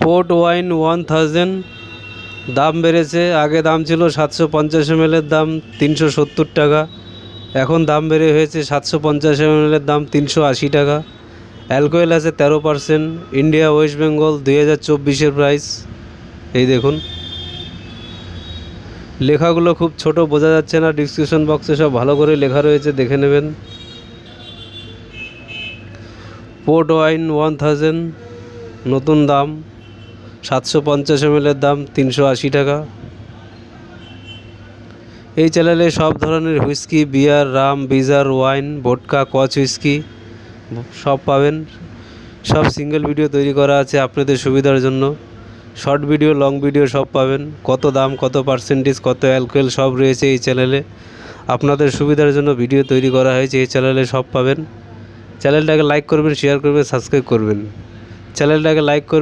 Port wine 1000 দাম বেড়েছে। আগে দাম ছিল 750 ml এর দাম 370 টাকা, এখন দাম বেড়ে হয়েছে 750 ml এর দাম 380 টাকা। অ্যালকোহল আছে 13%। ইন্ডিয়া ওয়েস্ট বেঙ্গল 2024-এর প্রাইস এই দেখুন। লেখাগুলো খুব ছোট, বোঝা যাচ্ছে না, ডিসক্রিপশন বক্সে সব ভালো করে লেখা রয়েছে, দেখে নেবেন। পোর্ট ওয়াইন 1000 নতুন দাম 750 ml এর দাম 380 টাকা। এই চ্যানেলে সব ধরনের হুইস্কি, বিয়ার, রাম, বিজার, ওয়াইন, ভোডকা, কচ হুইস্কি সব পাবেন। সব সিঙ্গেল ভিডিও তৈরি করা আছে আপনাদের সুবিধার জন্য। শর্ট ভিডিও, লং ভিডিও সব পাবেন। কত দাম, কত পার্সেন্টেজ, কত অ্যালকোহল সব রয়েছে এই চ্যানেলে। আপনাদের সুবিধার জন্য ভিডিও তৈরি করা হয়েছে, এই চ্যানেলে সব পাবেন। চ্যানেলটাকে লাইক করবেন, শেয়ার করবেন, সাবস্ক্রাইব করবেন। চ্যানেলটাকে লাইক করবেন।